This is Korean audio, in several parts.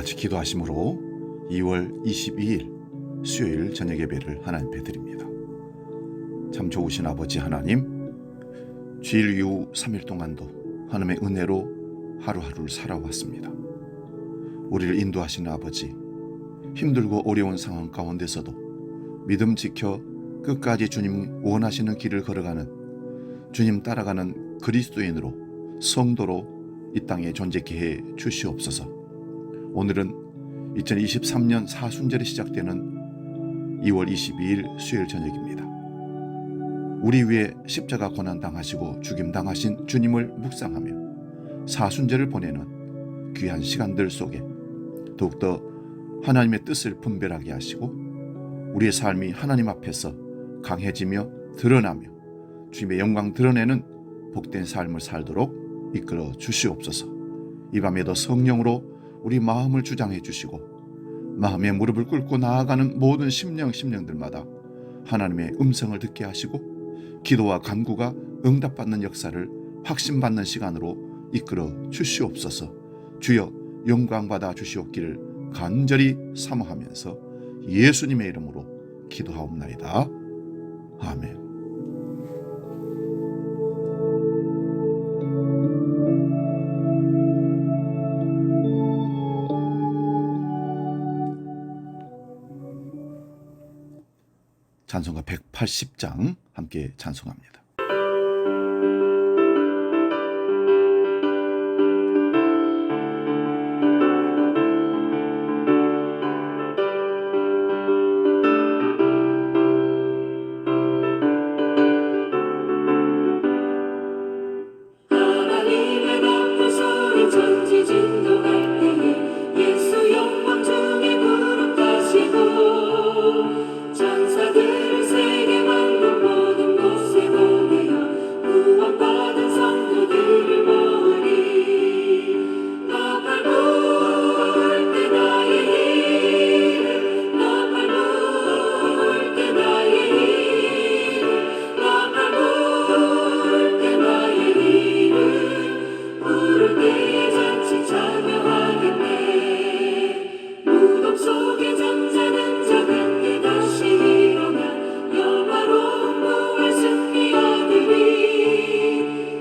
같이 기도하심으로 2월 22일 수요일 저녁 예배를 하나님께 드립니다. 참 좋으신 아버지 하나님, 주일 이후 3일 동안도 하나님의 은혜로 하루하루를 살아왔습니다. 우리를 인도하시는 아버지, 힘들고 어려운 상황 가운데서도 믿음 지켜 끝까지 주님 원하시는 길을 걸어가는, 주님 따라가는 그리스도인으로, 성도로 이 땅에 존재케 해 주시옵소서. 오늘은 2023년 사순절이 시작되는 2월 22일 수요일 저녁입니다. 우리 위에 십자가 고난당하시고 죽임당하신 주님을 묵상하며 사순절을 보내는 귀한 시간들 속에 더욱더 하나님의 뜻을 분별하게 하시고 우리의 삶이 하나님 앞에서 강해지며 드러나며 주님의 영광 드러내는 복된 삶을 살도록 이끌어 주시옵소서. 이 밤에도 성령으로 우리 마음을 주장해 주시고 마음의 무릎을 꿇고 나아가는 모든 심령들마다 하나님의 음성을 듣게 하시고 기도와 간구가 응답받는 역사를 확신받는 시간으로 이끌어 주시옵소서. 주여 영광 받아 주시옵기를 간절히 사모하면서 예수님의 이름으로 기도하옵나이다. 아멘. 찬송가 180장 함께 찬송합니다. 하나님의 높은 소리 천지진동할 때에 예수 영광 중에 부름타시고 천사들을 세계 만국 모든 곳에 보내어 구원받은 성도들을 모으리. 너팔 부을 때 나의 이름, 너팔 부을 때 나의 이름, 너팔 부을 때 나의 이름 부를 때에 잔치 참여하겠네. 무덤 속에 잠자는 자들 때 다시 일어나 영화로운 부활 승리 얻으리.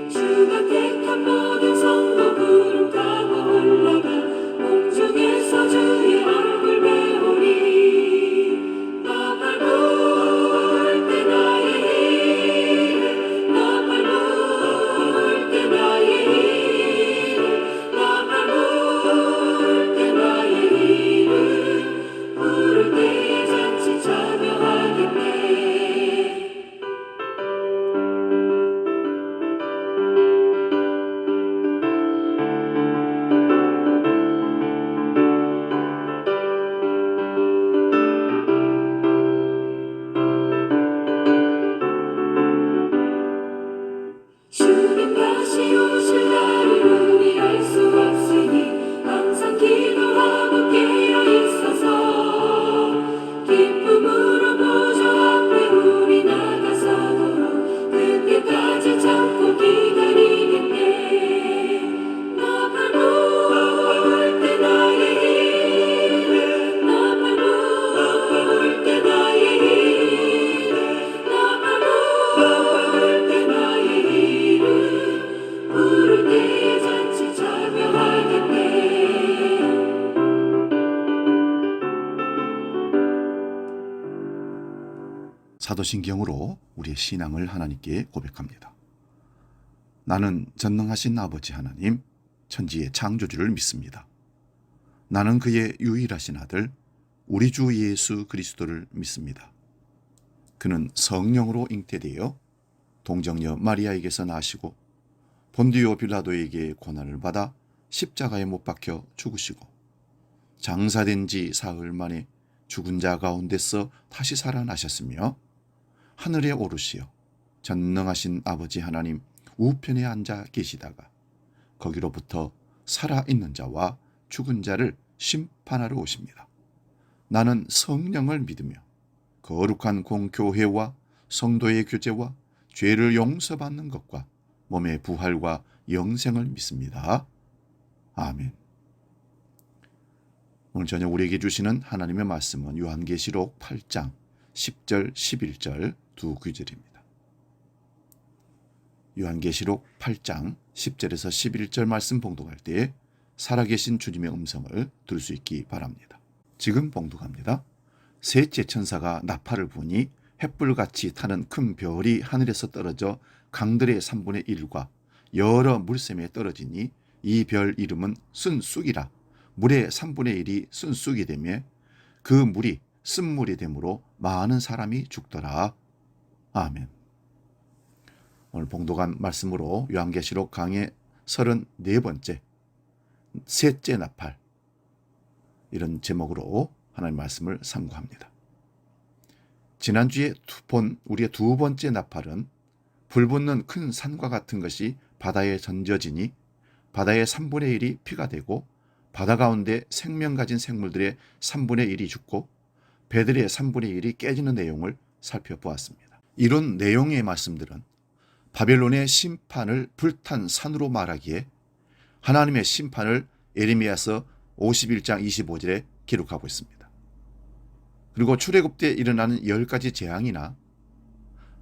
주가 택한 모든 성도 구름 타고 올라가 공중에서 주의 얼굴 배우리. 너팔 부을 때 나의 이름, 너팔 부을 때 나의 이름, 너팔 부을 때 나의 이름 부를 때에 잔치 참여하겠네. 주님 다시 오실 날을 우리 알 수 없으니 항상 기도하고 깨어 있어서 기쁨으로 보좌 앞에 우리 나가서도록 그때까지 참고 기다리겠네. 너팔 부을 때 나의 이름, 너팔 부을 때 나의 이름, 너팔 부을 때 나의 이름 부를 때에 잔치 참여하겠네. 사도신경으로 우리의 신앙을 하나님께 고백합니다. 나는 전능하신 아버지 하나님, 천지의 창조주를 믿습니다. 나는 그의 유일하신 아들, 우리 주 예수 그리스도를 믿습니다. 그는 성령으로 잉태되어 동정녀 마리아에게서 나시고 본디오 빌라도에게 고난을 받아 십자가에 못 박혀 죽으시고 장사된 지 사흘 만에 죽은 자 가운데서 다시 살아나셨으며 하늘에 오르시어 전능하신 아버지 하나님 우편에 앉아 계시다가 거기로부터 살아있는 자와 죽은 자를 심판하러 오십니다. 나는 성령을 믿으며 거룩한 공교회와 성도의 교제와 죄를 용서받는 것과 몸의 부활과 영생을 믿습니다. 아멘. 오늘 저녁 우리에게 주시는 하나님의 말씀은 요한계시록 8장 10절 11절 두 구절입니다. 요한계시록 8장 10절에서 11절 말씀 봉독할 때에 살아계신 주님의 음성을 들을 수 있기 바랍니다. 지금 봉독합니다. 셋째 천사가 나팔을 부니 횃불같이 타는 큰 별이 하늘에서 떨어져 강들의 3분의 1과 여러 물샘에 떨어지니 이 별 이름은 순쑥이라. 물의 3분의 1이 순쑥이 되며 그 물이 쓴물이 되므로 많은 사람이 죽더라. 아멘. 오늘 봉독한 말씀으로 요한계시록 강의 34번째 셋째 나팔, 이런 제목으로 하나님 말씀을 sam고합니다. 지난주에 본 우리의 두 번째 나팔은 불붙는 큰 산과 같은 것이 바다에 던져지니 바다의 3분의 1이 피가 되고 바다 가운데 생명 가진 생물들의 3분의 1이 죽고 배들의 3분의 1이 깨지는 내용을 살펴보았습니다. 이런 내용의 말씀들은 바벨론의 심판을 불탄 산으로 말하기에 하나님의 심판을 예레미야서 51장 25절에 기록하고 있습니다. 그리고 출애굽 때 일어나는 10가지 재앙이나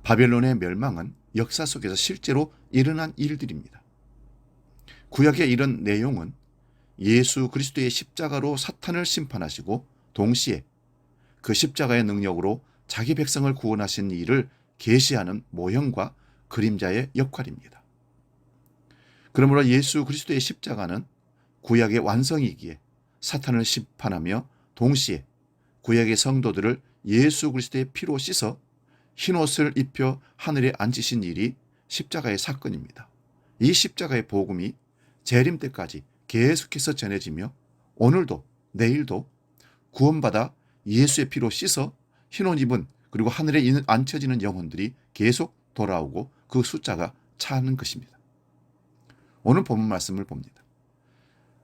바벨론의 멸망은 역사 속에서 실제로 일어난 일들입니다. 구약의 이런 내용은 예수 그리스도의 십자가로 사탄을 심판하시고 동시에 그 십자가의 능력으로 자기 백성을 구원하신 일을 계시하는 모형과 그림자의 역할입니다. 그러므로 예수 그리스도의 십자가는 구약의 완성이기에 사탄을 심판하며 동시에 구약의 성도들을 예수 그리스도의 피로 씻어 흰옷을 입혀 하늘에 앉히신 일이 십자가의 사건입니다. 이 십자가의 복음이 재림 때까지 계속해서 전해지며 오늘도 내일도 구원받아 예수의 피로 씻어 흰옷 입은 그리고 하늘에 앉혀지는 영혼들이 계속 돌아오고 그 숫자가 차는 것입니다. 오늘 본문 말씀을 봅니다.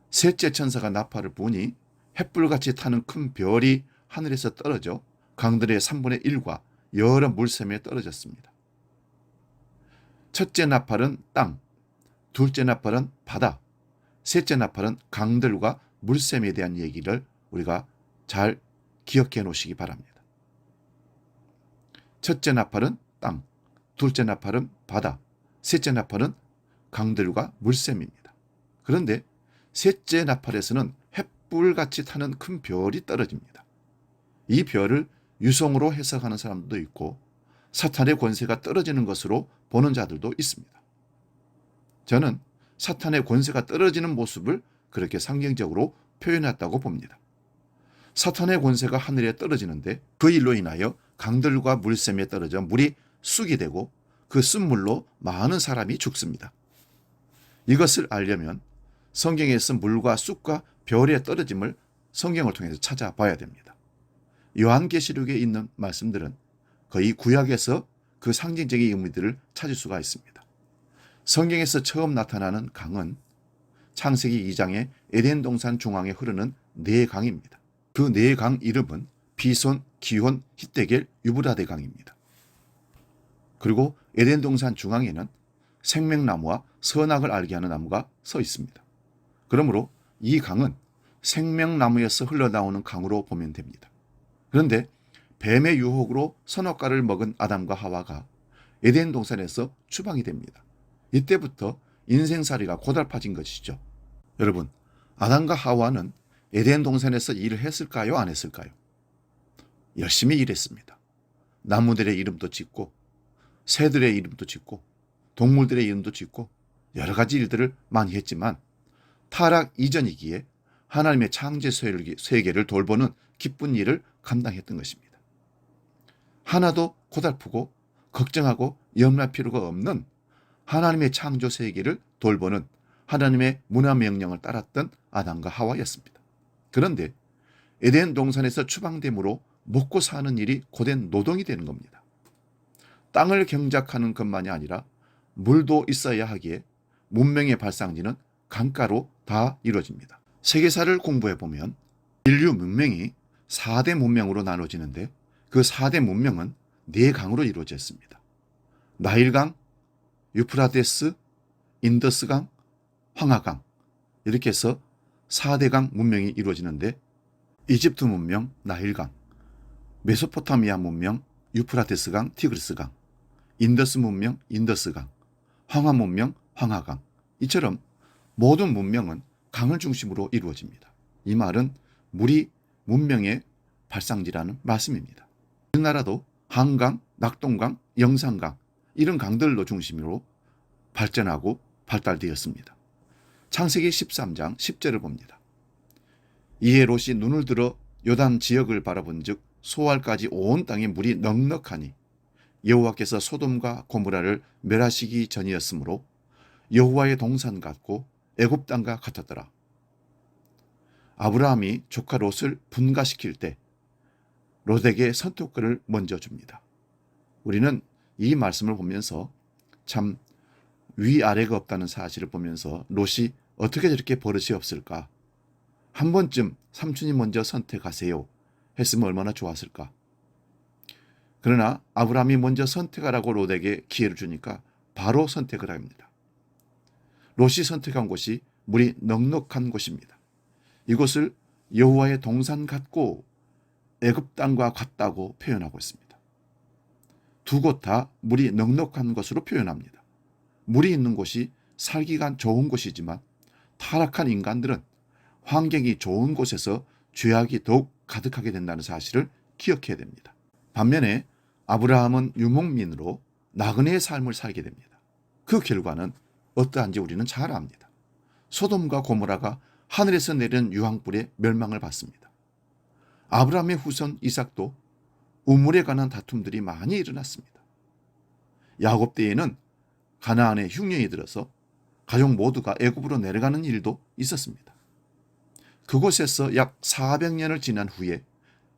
셋째 천사가 나팔을 부니 횃불같이 타는 큰 별이 하늘에서 떨어져 강들의 3분의 1과 여러 물샘에 떨어졌습니다. 첫째 나팔은 땅, 둘째 나팔은 바다, 셋째 나팔은 강들과 물샘에 대한 얘기를 우리가 잘 기억해 놓으시기 바랍니다. 첫째 나팔은 땅, 둘째 나팔은 바다, 셋째 나팔은 강들과 물샘입니다. 그런데 셋째 나팔에서는 횃불같이 타는 큰 별이 떨어집니다. 이 별을 유성으로 해석하는 사람도 있고 사탄의 권세가 떨어지는 것으로 보는 자들도 있습니다. 저는 사탄의 권세가 떨어지는 모습을 그렇게 상징적으로 표현했다고 봅니다. 사탄의 권세가 하늘에 떨어지는데 그 일로 인하여 강들과 물샘에 떨어져 물이 쑥이 되고 그 쑥물로 많은 사람이 죽습니다. 이것을 알려면 성경에서 물과 쑥과 별의 떨어짐을 성경을 통해서 찾아봐야 됩니다. 요한계시록에 있는 말씀들은 거의 구약에서 그 상징적인 의미들을 찾을 수가 있습니다. 성경에서 처음 나타나는 강은 창세기 2장의 에덴 동산 중앙에 흐르는 네 강입니다. 그 네 강 이름은 비손, 기혼, hit데겔, 유브라데 강입니다. 그리고 에덴 동산 중앙에는 생명나무와 선악을 알게 하는 나무가 서 있습니다. 그러므로 이 강은 생명나무에서 흘러나오는 강으로 보면 됩니다. 그런데 뱀의 유혹으로 선악과를 먹은 아담과 하와가 에덴 동산에서 추방이 됩니다. 이때부터 인생살이가 고달파진 것이죠. 여러분, 아담과 하와는 에덴 동산에서 일을 했을까요? 안 했을까요? 열심히 일했습니다. 나무들의 이름도 짓고 새들의 이름도 짓고 동물들의 이름도 짓고 여러 가지 일들을 많이 했지만 타락 이전이기에 하나님의 창조 세계를 돌보는 기쁜 일을 감당했던 것입니다. 하나도 고달프고 걱정하고 염려할 필요가 없는 하나님의 창조 세계를 돌보는 하나님의 문화 명령을 따랐던 아담과 하와였습니다. 그런데 에덴 동산에서 추방됨으로 먹고 사는 일이 고된 노동이 되는 겁니다. 땅을 경작하는 것만이 아니라 물도 있어야 하기에 문명의 발상지는 강가로 다 이루어집니다. 세계사를 공부해 보면 인류 문명이 4대 문명으로 나눠지는데 그 4대 문명은 4강으로 이루어져 있습니다. 나일강, 유프라데스, 인더스강, 황하강, 이렇게 해서 4대강 문명이 이루어지는데 이집트 문명 나일강, 메소포타미아 문명 유프라테스강, 티그리스강, 인더스 문명 인더스강, 황하 문명 황하강. 이처럼 모든 문명은 강을 중심으로 이루어집니다. 이 말은 물이 문명의 발상지라는 말씀입니다. 우리나라도 한강, 낙동강, 영산강 이런 강들로 중심으로 발전하고 발달되었습니다. 창세기 13장 10절을 봅니다. 이에 롯이 눈을 들어 요단 지역을 바라본 즉 소알까지 온 땅에 물이 넉넉하니 여호와께서 소돔과 고모라를 멸하시기 전이었으므로 여호와의 동산 같고 애굽 땅과 같았더라. 아브라함이 조카 롯을 분가시킬 때 롯에게 선택권을 먼저 줍니다. 우리는 이 말씀을 보면서 참 위아래가 없다는 사실을 보면서 롯이 어떻게 저렇게 버릇이 없을까? 한 번쯤 삼촌이 먼저 선택하세요 했으면 얼마나 좋았을까? 그러나 아브라함이 먼저 선택하라고 롯에게 기회를 주니까 바로 선택을 합니다. 롯이 선택한 곳이 물이 넉넉한 곳입니다. 이곳을 여호와의 동산 같고 애굽 땅과 같다고 표현하고 있습니다. 두 곳 다 물이 넉넉한 것으로 표현합니다. 물이 있는 곳이 살기가 좋은 곳이지만 타락한 인간들은 환경이 좋은 곳에서 죄악이 더욱 가득하게 된다는 사실을 기억해야 됩니다. 반면에 아브라함은 유목민으로 나그네의 삶을 살게 됩니다. 그 결과는 어떠한지 우리는 잘 압니다. 소돔과 고모라가 하늘에서 내린 유황불에 멸망을 받습니다. 아브라함의 후손 이삭도 우물에 관한 다툼들이 많이 일어났습니다. 야곱 때에는 가나안에 흉년이 들어서 가족 모두가 애굽으로 내려가는 일도 있었습니다. 그곳에서 약 400년을 지난 후에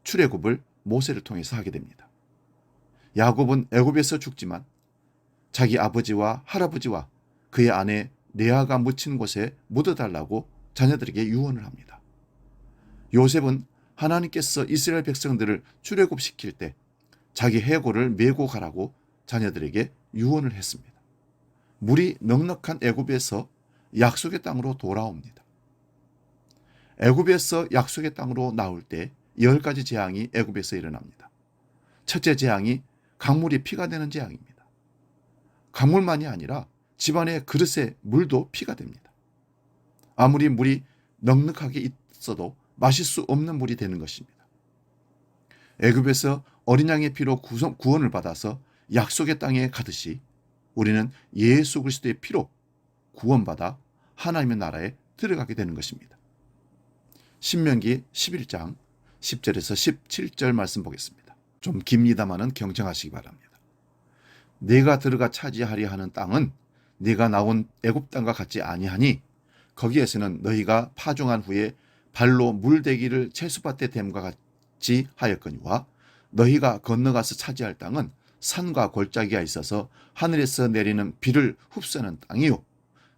출애굽을 모세를 통해서 하게 됩니다. 야곱은 애굽에서 죽지만 자기 아버지와 할아버지와 그의 아내 레아가 묻힌 곳에 묻어달라고 자녀들에게 유언을 합니다. 요셉은 하나님께서 이스라엘 백성들을 출애굽시킬 때 자기 해골을 메고 가라고 자녀들에게 유언을 했습니다. 물이 넉넉한 애굽에서 약속의 땅으로 돌아옵니다. 애굽에서 약속의 땅으로 나올 때 10가지 재앙이 애굽에서 일어납니다. 첫째 재앙이 강물이 피가 되는 재앙입니다. 강물만이 아니라 집안의 그릇에 물도 피가 됩니다. 아무리 물이 넉넉하게 있어도 마실 수 없는 물이 되는 것입니다. 애굽에서 어린 양의 피로 구원을 받아서 약속의 땅에 가듯이 우리는 예수 그리스도의 피로 구원받아 하나님의 나라에 들어가게 되는 것입니다. 신명기 11장 10절에서 17절 말씀 보겠습니다. 좀 깁니다마는 경청하시기 바랍니다. 내가 들어가 차지하려 하는 땅은 네가 나온 애굽 땅과 같지 아니하니 거기에서는 너희가 파종한 후에 발로 물대기를 채수밭에 댐과 같이 하였거니와 너희가 건너가서 차지할 땅은 산과 골짜기가 있어서 하늘에서 내리는 비를 흡수하는 땅이요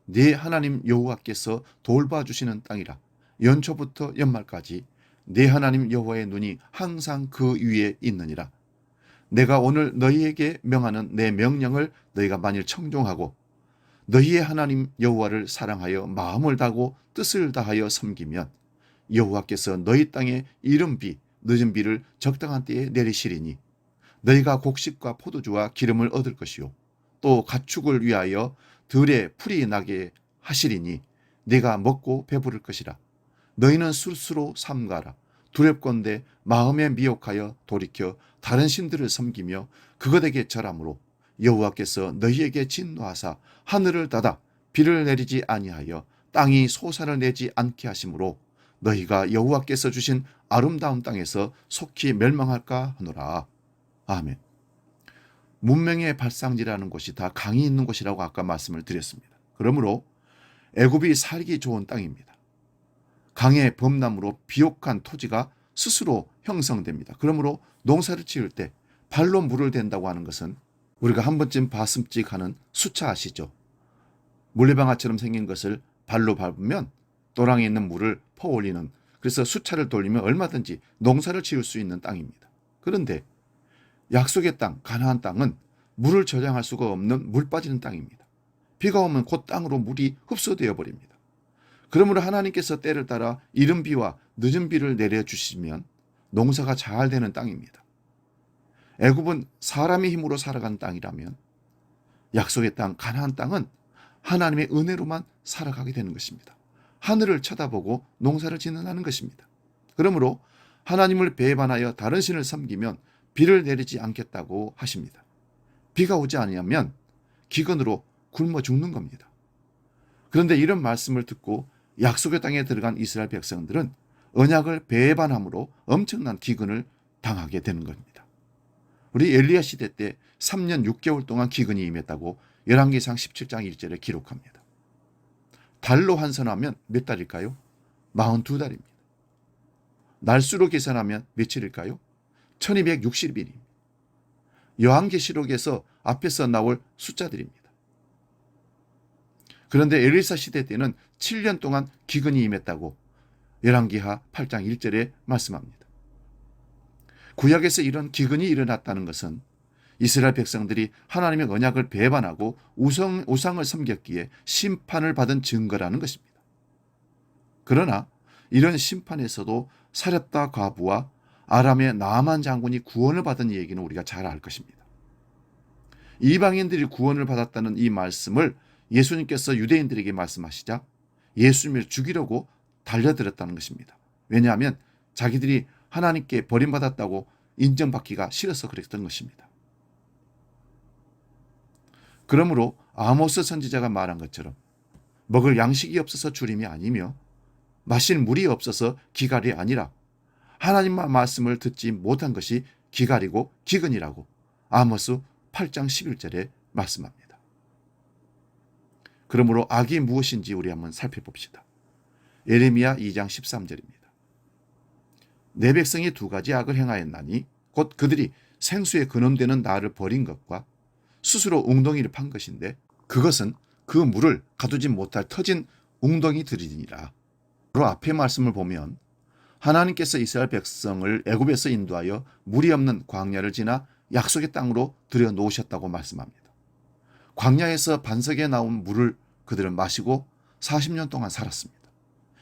네 하나님 여호와께서 돌봐주시는 땅이라. 연초부터 연말까지 네 하나님 여호와의 눈이 항상 그 위에 있느니라. 내가 오늘 너희에게 명하는 내 명령을 너희가 만일 청종하고 너희의 하나님 여호와를 사랑하여 마음을 다하고 뜻을 다하여 섬기면 여호와께서 너희 땅에 이른 비, 늦은 비를 적당한 때에 내리시리니 너희가 곡식과 포도주와 기름을 얻을 것이요 또 가축을 위하여 들에 풀이 나게 하시리니 네가 먹고 배부를 것이라. 너희는 스스로 삼가라. 두렵건대 마음에 미혹하여 돌이켜 다른 신들을 섬기며 그것에게 절함으로 여호와께서 너희에게 진노하사 하늘을 닫아 비를 내리지 아니하여 땅이 소산을 내지 않게 하심으로 너희가 여호와께서 주신 아름다운 땅에서 속히 멸망할까 하노라. 아멘. 문명의 발상지라는 곳이 다 강이 있는 곳이라고 아까 말씀을 드렸습니다. 그러므로 애굽이 살기 좋은 땅입니다. 강의 범람으로 비옥한 토지가 스스로 형성됩니다. 그러므로 농사를 지을 때 발로 물을 댄다고 하는 것은 우리가 한 번쯤 봤음직하는 수차 아시죠? 물레방아처럼 생긴 것을 발로 밟으면 또랑에 있는 물을 퍼올리는, 그래서 수차를 돌리면 얼마든지 농사를 지을 수 있는 땅입니다. 그런데 약속의 땅, 가나안 땅은 물을 저장할 수가 없는 물 빠지는 땅입니다. 비가 오면 그 땅으로 물이 흡수되어 버립니다. 그러므로 하나님께서 때를 따라 이른 비와 늦은 비를 내려주시면 농사가 잘 되는 땅입니다. 애굽은 사람의 힘으로 살아간 땅이라면 약속의 땅 가나안 땅은 하나님의 은혜로만 살아가게 되는 것입니다. 하늘을 쳐다보고 농사를 짓는다는 것입니다. 그러므로 하나님을 배반하여 다른 신을 섬기면 비를 내리지 않겠다고 하십니다. 비가 오지 않으면 기근으로 굶어 죽는 겁니다. 그런데 이런 말씀을 듣고 약속의 땅에 들어간 이스라엘 백성들은 언약을 배반함으로 엄청난 기근을 당하게 되는 겁니다. 우리 엘리야 시대 때 3년 6개월 동안 기근이 임했다고 열왕기상 17장 1절에 기록합니다. 달로 환산하면 몇 달일까요? 42달입니다. 날수로 계산하면 며칠일까요? 1260일입니다. 여한계시록에서 앞에서 나올 숫자들입니다. 그런데 엘리사 시대 때는 7년 동안 기근이 임했다고 열왕기하 8장 1절에 말씀합니다. 구약에서 이런 기근이 일어났다는 것은 이스라엘 백성들이 하나님의 언약을 배반하고 우상을 섬겼기에 심판을 받은 증거라는 것입니다. 그러나 이런 심판에서도 사렙다 과부와 아람의 나아만 장군이 구원을 받은 얘기는 우리가 잘 알 것입니다. 이방인들이 구원을 받았다는 이 말씀을 예수님께서 유대인들에게 말씀하시자 예수님을 죽이려고 달려들었다는 것입니다. 왜냐하면 자기들이 하나님께 버림받았다고 인정받기가 싫어서 그랬던 것입니다. 그러므로 아모스 선지자가 말한 것처럼 먹을 양식이 없어서 주림이 아니며 마실 물이 없어서 기갈이 아니라 하나님의 말씀을 듣지 못한 것이 기갈이고 기근이라고 아모스 8장 11절에 말씀합니다. 그러므로 악이 무엇인지 우리 한번 살펴봅시다. 예레미야 2장 13절입니다. 내 백성이 두 가지 악을 행하였나니 곧 그들이 생수에 근원되는 나를 버린 것과 스스로 웅덩이를 판 것인데 그것은 그 물을 가두지 못할 터진 웅덩이들이니라. 바로 앞의 말씀을 보면 하나님께서 이스라엘 백성을 애굽에서 인도하여 물이 없는 광야를 지나 약속의 땅으로 들여놓으셨다고 말씀합니다. 광야에서 반석에 나온 물을 그들은 마시고 40년 동안 살았습니다.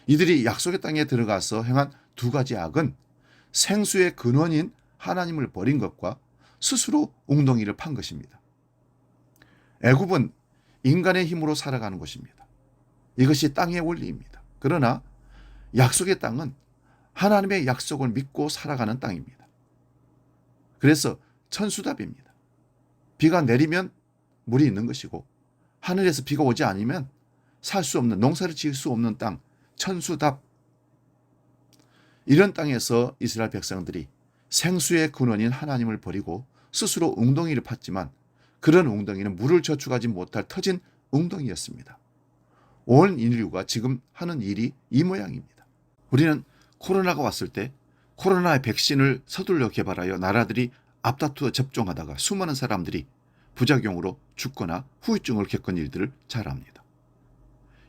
이들이 약속의 땅에 들어가서 행한 두 가지 악은 생수의 근원인 하나님을 버린 것과 스스로 웅덩이를 판 것입니다. 애굽은 인간의 힘으로 살아가는 곳입니다. 이것이 땅의 원리입니다. 그러나 약속의 땅은 하나님의 약속을 믿고 살아가는 땅입니다. 그래서 천수답입니다. 비가 내리면 물이 있는 것이고 하늘에서 비가 오지 않으면 살 수 없는, 농사를 지을 수 없는 땅, 천수답. 이런 땅에서 이스라엘 백성들이 생수의 근원인 하나님을 버리고 스스로 웅덩이를 팠지만 그런 웅덩이는 물을 저축하지 못할 터진 웅덩이였습니다. 온 인류가 지금 하는 일이 이 모양입니다. 우리는 코로나가 왔을 때 코로나의 백신을 서둘러 개발하여 나라들이 앞다투어 접종하다가 수많은 사람들이 부작용으로 죽거나 후유증을 겪은 일들을 잘 압니다.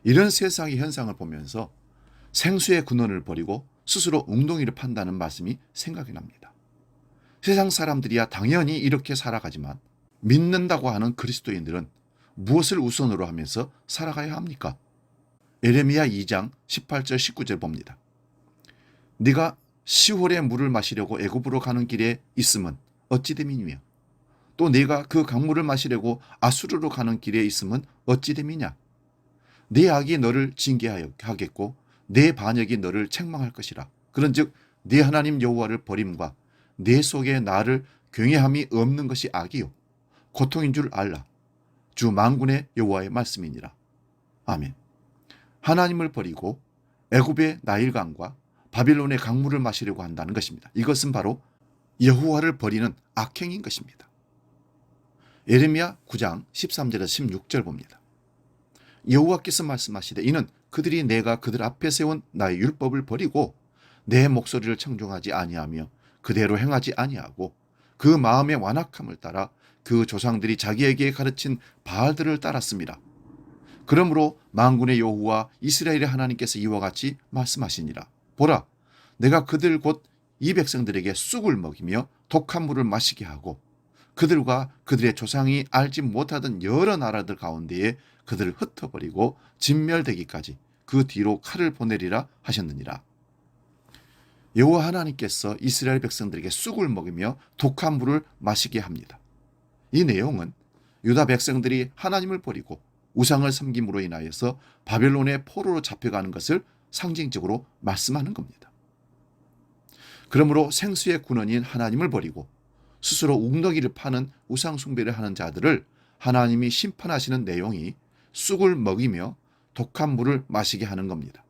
이런 세상의 현상을 보면서 생수의 근원을 버리고 스스로 웅덩이를 판다는 말씀이 생각이 납니다. 세상 사람들이야 당연히 이렇게 살아가지만 믿는다고 하는 그리스도인들은 무엇을 우선으로 하면서 살아가야 합니까? 예레미야 2장 18절 19절 봅니다. 네가 시홀의 물을 마시려고 애굽으로 가는 길에 있음은 어찌 됨이며 또 네가 그 강물을 마시려고 아수르로 가는 길에 있음은 어찌 됨이냐. 네 악이 너를 징계하겠고 네 반역이 너를 책망할 것이라. 그런즉 네 하나님 여호와를 버림과 네 속에 나를 경외함이 없는 것이 악이요 고통인 줄 알라. 주 만군의 여호와의 말씀이니라. 아멘. 하나님을 버리고 애굽의 나일강과 바빌론의 강물을 마시려고 한다는 것입니다. 이것은 바로 여호와를 버리는 악행인 것입니다. 예레미야 9장 13절에서 16절 봅니다. 여호와께서 말씀하시되 이는 그들이 내가 그들 앞에 세운 나의 율법을 버리고 내 목소리를 청종하지 아니하며 그대로 행하지 아니하고 그 마음의 완악함을 따라 그 조상들이 자기에게 가르친 바알들을 따랐습니다. 그러므로 만군의 여호와 이스라엘의 하나님께서 이와 같이 말씀하시니라. 보라, 내가 그들 곧 이 백성들에게 쑥을 먹이며 독한 물을 마시게 하고 그들과 그들의 조상이 알지 못하던 여러 나라들 가운데에 그들을 흩어버리고 진멸되기까지 그 뒤로 칼을 보내리라 하셨느니라. 여호와 하나님께서 이스라엘 백성들에게 쑥을 먹이며 독한 물을 마시게 합니다. 이 내용은 유다 백성들이 하나님을 버리고 우상을 섬김으로 인하여서 바벨론의 포로로 잡혀가는 것을 상징적으로 말씀하는 겁니다. 그러므로 생수의 근원인 하나님을 버리고 스스로 웅덩이를 파는 우상 숭배를 하는 자들을 하나님이 심판하시는 내용이 쑥을 먹이며 독한 물을 마시게 하는 겁니다.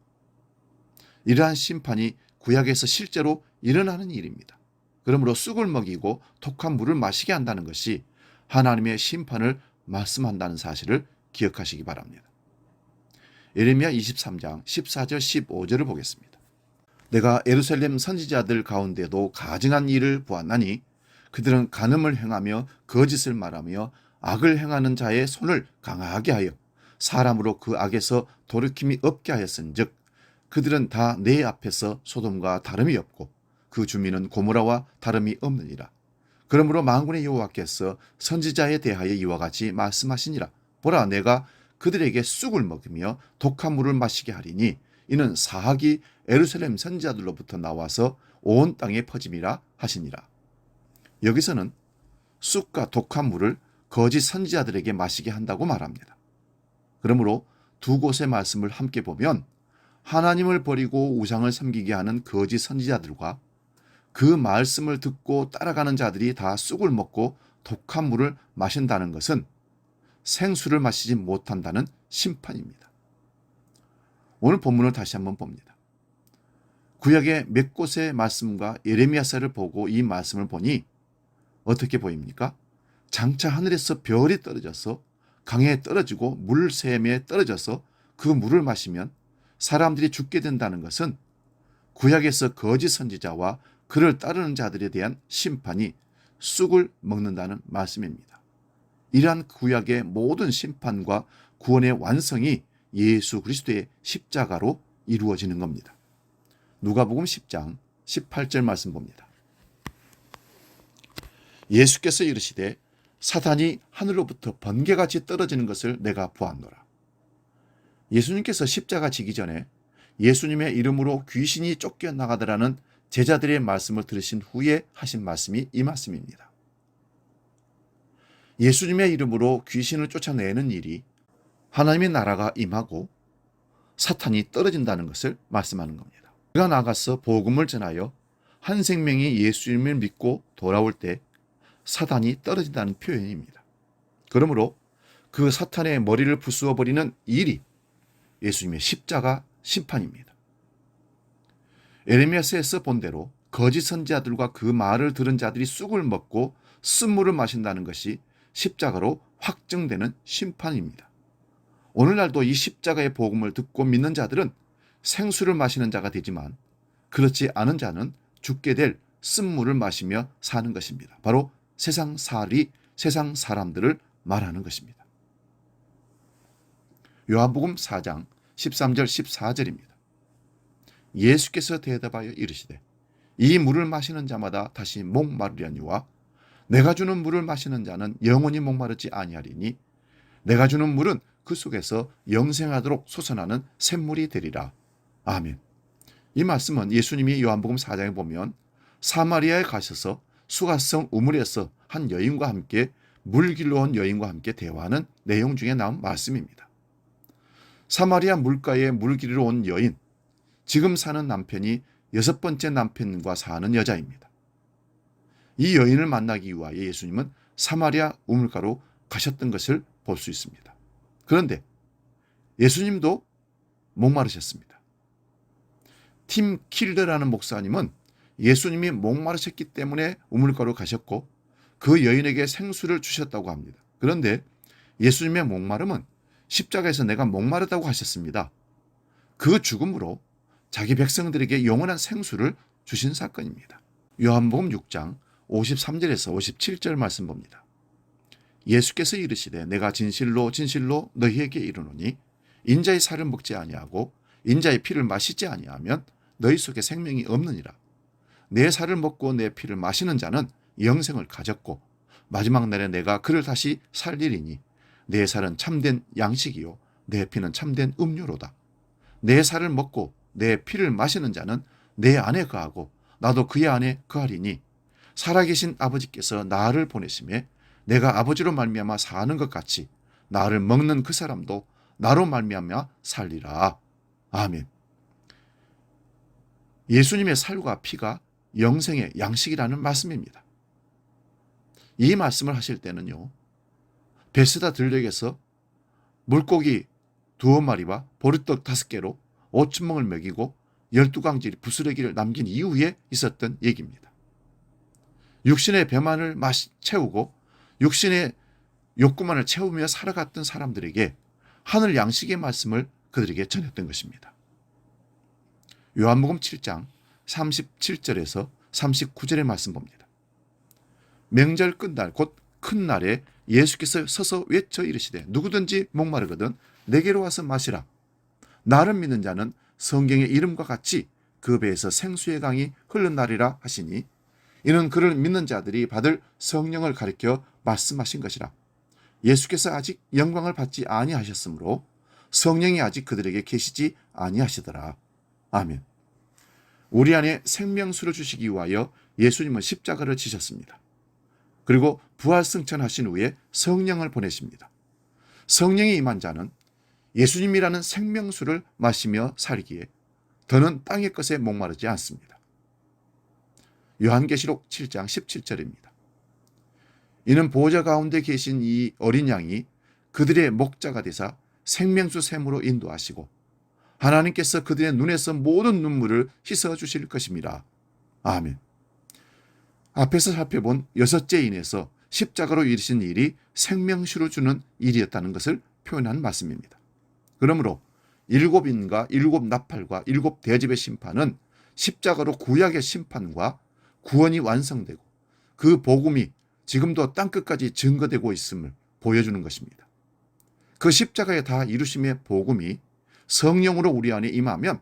이러한 심판이 구약에서 실제로 일어나는 일입니다. 그러므로 쑥을 먹이고 독한 물을 마시게 한다는 것이 하나님의 심판을 말씀한다는 사실을 기억하시기 바랍니다. 예레미야 23장 14절 15절을 보겠습니다. 내가 예루살렘 선지자들 가운데도 가증한 일을 보았나니 그들은 간음을 행하며 거짓을 말하며 악을 행하는 자의 손을 강하게 하여 사람으로 그 악에서 돌이킴이 없게 하였은즉 그들은 다 내 앞에서 소돔과 다름이 없고 그 주민은 고모라와 다름이 없느니라. 그러므로 만군의 여호와께서 선지자에 대하여 이와 같이 말씀하시니라. 보라, 내가 그들에게 쑥을 먹이며 독한 물을 마시게 하리니 이는 사악이 예루살렘 선지자들로부터 나와서 온 땅에 퍼짐이라 하시니라. 여기서는 쑥과 독한 물을 거짓 선지자들에게 마시게 한다고 말합니다. 그러므로 두 곳의 말씀을 함께 보면 하나님을 버리고 우상을 섬기게 하는 거짓 선지자들과 그 말씀을 듣고 따라가는 자들이 다 쑥을 먹고 독한 물을 마신다는 것은 생수를 마시지 못한다는 심판입니다. 오늘 본문을 다시 한번 봅니다. 구약의 몇 곳의 말씀과 예레미야서를 보고 이 말씀을 보니 어떻게 보입니까? 장차 하늘에서 별이 떨어져서 강에 떨어지고 물샘에 떨어져서 그 물을 마시면 사람들이 죽게 된다는 것은 구약에서 거짓 선지자와 그를 따르는 자들에 대한 심판이 쑥을 먹는다는 말씀입니다. 이러한 구약의 모든 심판과 구원의 완성이 예수 그리스도의 십자가로 이루어지는 겁니다. 누가복음 10장 18절 말씀 봅니다. 예수께서 이르시되 사탄이 하늘로부터 번개같이 떨어지는 것을 내가 보았노라. 예수님께서 십자가 지기 전에 예수님의 이름으로 귀신이 쫓겨나가더라는 제자들의 말씀을 들으신 후에 하신 말씀이 이 말씀입니다. 예수님의 이름으로 귀신을 쫓아내는 일이 하나님의 나라가 임하고 사탄이 떨어진다는 것을 말씀하는 겁니다. 그가 나가서 복음을 전하여 한 생명이 예수님을 믿고 돌아올 때 사탄이 떨어진다는 표현입니다. 그러므로 그 사탄의 머리를 부수어 버리는 일이 예수님의 십자가 심판입니다. 에레미야서에서 본 대로 거짓 선지자들과 그 말을 들은 자들이 쑥을 먹고 쓴물을 마신다는 것이 십자가로 확정되는 심판입니다. 오늘날도 이 십자가의 복음을 듣고 믿는 자들은 생수를 마시는 자가 되지만 그렇지 않은 자는 죽게 될 쓴물을 마시며 사는 것입니다. 바로 세상 살이 세상 사람들을 말하는 것입니다. 요한복음 4장 13절 14절입니다. 예수께서 대답하여 이르시되 이 물을 마시는 자마다 다시 목마르려니와 내가 주는 물을 마시는 자는 영원히 목마르지 아니하리니 내가 주는 물은 그 속에서 영생하도록 솟아나는 샘물이 되리라. 아멘. 이 말씀은 예수님이 요한복음 4장에 보면 사마리아에 가셔서 수가성 우물에서 한 여인과 함께 물 길러 온 여인과 함께 대화하는 내용 중에 나온 말씀입니다. 사마리아 물가에 물 길러 온 여인, 지금 사는 남편이 6번째 남편과 사는 여자입니다. 이 여인을 만나기 위하여 예수님은 사마리아 우물가로 가셨던 것을 볼 수 있습니다. 그런데 예수님도 목마르셨습니다. 팀 킬러라는 목사님은 예수님이 목마르셨기 때문에 우물가로 가셨고 그 여인에게 생수를 주셨다고 합니다. 그런데 예수님의 목마름은 십자가에서 내가 목마르다고 하셨습니다. 그 죽음으로 자기 백성들에게 영원한 생수를 주신 사건입니다. 요한복음 6장 53절에서 57절 말씀 봅니다. 예수께서 이르시되 내가 진실로 진실로 너희에게 이르노니 인자의 살을 먹지 아니하고 인자의 피를 마시지 아니하면 너희 속에 생명이 없느니라. 내 살을 먹고 내 피를 마시는 자는 영생을 가졌고 마지막 날에 내가 그를 다시 살리리니 내 살은 참된 양식이요 내 피는 참된 음료로다. 내 살을 먹고 내 피를 마시는 자는 내 안에 거하고 나도 그의 안에 거하리니 살아계신 아버지께서 나를 보내심에 내가 아버지로 말미암아 사는 것 같이 나를 먹는 그 사람도 나로 말미암아 살리라. 아멘. 예수님의 살과 피가 영생의 양식이라는 말씀입니다. 이 말씀을 하실 때는요, 베스다 들녘에서 물고기 2마리와 보리떡 5개로 5천명을 먹이고 12강질 부스러기를 남긴 이후에 있었던 얘기입니다. 육신의 배만을 채우고 육신의 욕구만을 채우며 살아갔던 사람들에게 하늘 양식의 말씀을 그들에게 전했던 것입니다. 요한복음 7장 37절에서 39절의 말씀 봅니다. 명절 끝날 곧 큰 날에 예수께서 서서 외쳐 이르시되 누구든지 목마르거든 내게로 와서 마시라. 나를 믿는 자는 성경의 이름과 같이 그 배에서 생수의 강이 흘러나리라 하시니 이는 그를 믿는 자들이 받을 성령을 가리켜 말씀하신 것이라. 예수께서 아직 영광을 받지 아니하셨으므로 성령이 아직 그들에게 계시지 아니하시더라. 아멘. 우리 안에 생명수를 주시기 위하여 예수님은 십자가를 지셨습니다. 그리고 부활승천하신 후에 성령을 보내십니다. 성령이 임한 자는 예수님이라는 생명수를 마시며 살기에 더는 땅의 것에 목마르지 않습니다. 요한계시록 7장 17절입니다. 이는 보호자 가운데 계신 이 어린 양이 그들의 목자가 되사 생명수 샘으로 인도하시고 하나님께서 그들의 눈에서 모든 눈물을 씻어 주실 것입니다. 아멘. 앞에서 살펴본 6째 인에서 십자가로 이르신 일이 생명수를 주는 일이었다는 것을 표현한 말씀입니다. 그러므로 7인과 7나팔과 7대접의 심판은 십자가로 구약의 심판과 구원이 완성되고 그 복음이 지금도 땅끝까지 증거되고 있음을 보여주는 것입니다. 그 십자가에 다 이루심의 복음이 성령으로 우리 안에 임하면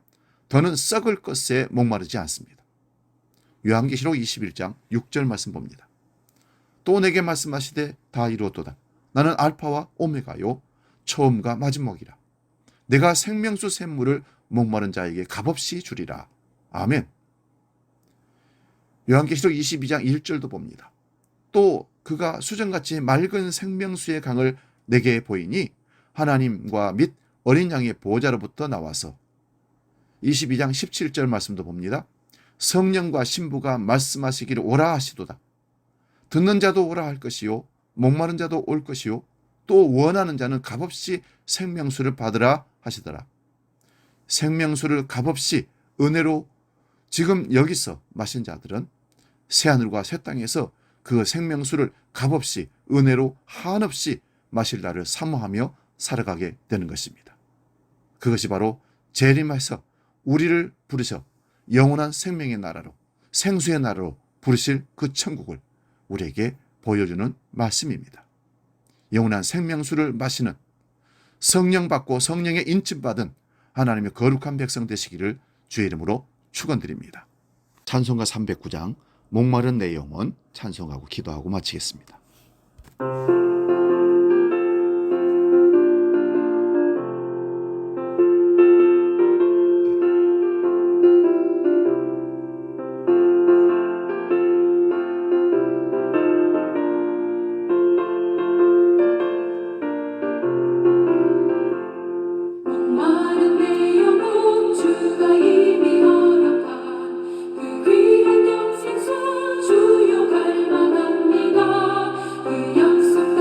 더는 썩을 것에 목마르지 않습니다. 요한계시록 21장 6절 말씀 봅니다. 또 내게 말씀하시되 다 이루었도다. 나는 알파와 오메가요 처음과 마지막이라. 내가 생명수 샘물을 목마른 자에게 값없이 주리라. 아멘. 요한계시록 22장 1절도 봅니다. 또 그가 수정같이 맑은 생명수의 강을 내게 보이니 하나님과 및 어린 양의 보호자로부터 나와서 22장 17절 말씀도 봅니다. 성령과 신부가 말씀하시기를 오라 하시도다. 듣는 자도 오라 할 것이요 목마른 자도 올 것이요 또 원하는 자는 값없이 생명수를 받으라 하시더라. 생명수를 값없이 은혜로 지금 여기서 마신 자들은 새하늘과 새 땅에서 그 생명수를 값없이 은혜로 한없이 마실 날을 사모하며 살아가게 되는 것입니다. 그것이 바로 재림해서 우리를 부르셔 영원한 생명의 나라로 생수의 나라로 부르실 그 천국을 우리에게 보여주는 말씀입니다. 영원한 생명수를 마시는 성령 받고 성령의 인침받은 하나님의 거룩한 백성 되시기를 주의 이름으로 축원드립니다. 찬송가 309장 목마른 내 영혼 찬송하고 기도하고 마치겠습니다. 목마른 내 영혼 주가 이미 허락한 그 귀한 영생수 주여 갈망합니다. 그 약속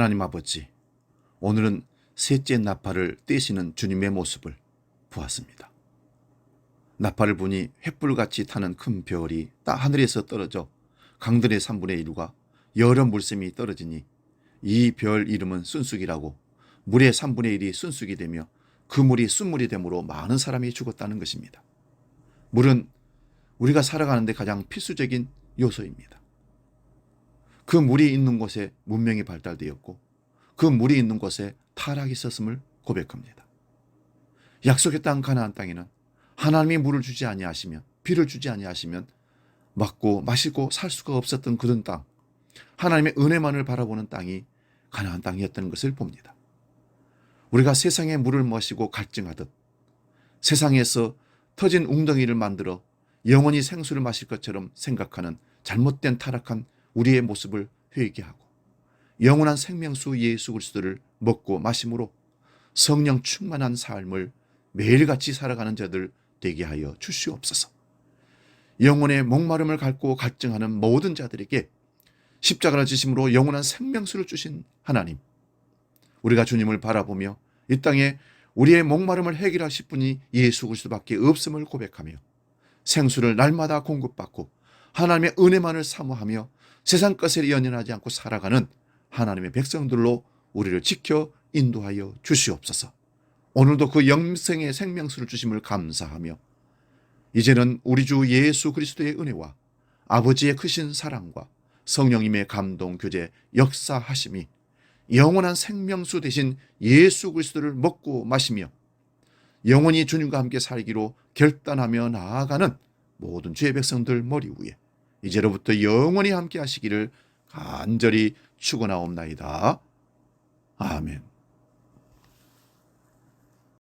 하나님 아버지, 오늘은 셋째 나팔을 떼시는 주님의 모습을 보았습니다. 나팔을 보니 횃불같이 타는 큰 별이 하늘에서 떨어져 강들의 3분의 1과 여러 물샘이 떨어지니 이 별 이름은 순수기라고, 물의 3분의 1이 순수기 되며 그 물이 순물이 되므로 많은 사람이 죽었다는 것입니다. 물은 우리가 살아가는 데 가장 필수적인 요소입니다. 그 물이 있는 곳에 문명이 발달되었고 그 물이 있는 곳에 타락이 있었음을 고백합니다. 약속의 땅 가나안 땅에는 하나님이 물을 주지 아니하시면, 비를 주지 아니하시면 먹고 마시고 살 수가 없었던 그런 땅, 하나님의 은혜만을 바라보는 땅이 가나안 땅이었던 것을 봅니다. 우리가 세상의 물을 마시고 갈증하듯 세상에서 터진 웅덩이를 만들어 영원히 생수를 마실 것처럼 생각하는 잘못된 타락한 우리의 모습을 회개하고 영원한 생명수 예수 그리스도를 먹고 마심으로 성령 충만한 삶을 매일같이 살아가는 자들 되게 하여 주시옵소서. 영혼의 목마름을 갖고 갈증하는 모든 자들에게 십자가를 지심으로 영원한 생명수를 주신 하나님, 우리가 주님을 바라보며 이 땅에 우리의 목마름을 해결하실 분이 예수 그리스도밖에 없음을 고백하며 생수를 날마다 공급받고 하나님의 은혜만을 사모하며 세상 것에 연연하지 않고 살아가는 하나님의 백성들로 우리를 지켜 인도하여 주시옵소서. 오늘도 그 영생의 생명수를 주심을 감사하며 이제는 우리 주 예수 그리스도의 은혜와 아버지의 크신 사랑과 성령님의 감동 교제 역사하심이 영원한 생명수 되신 예수 그리스도를 먹고 마시며 영원히 주님과 함께 살기로 결단하며 나아가는 모든 주의 백성들 머리 위에 이제로부터 영원히 함께 하시기를 간절히 축원하옵나이다. 아멘.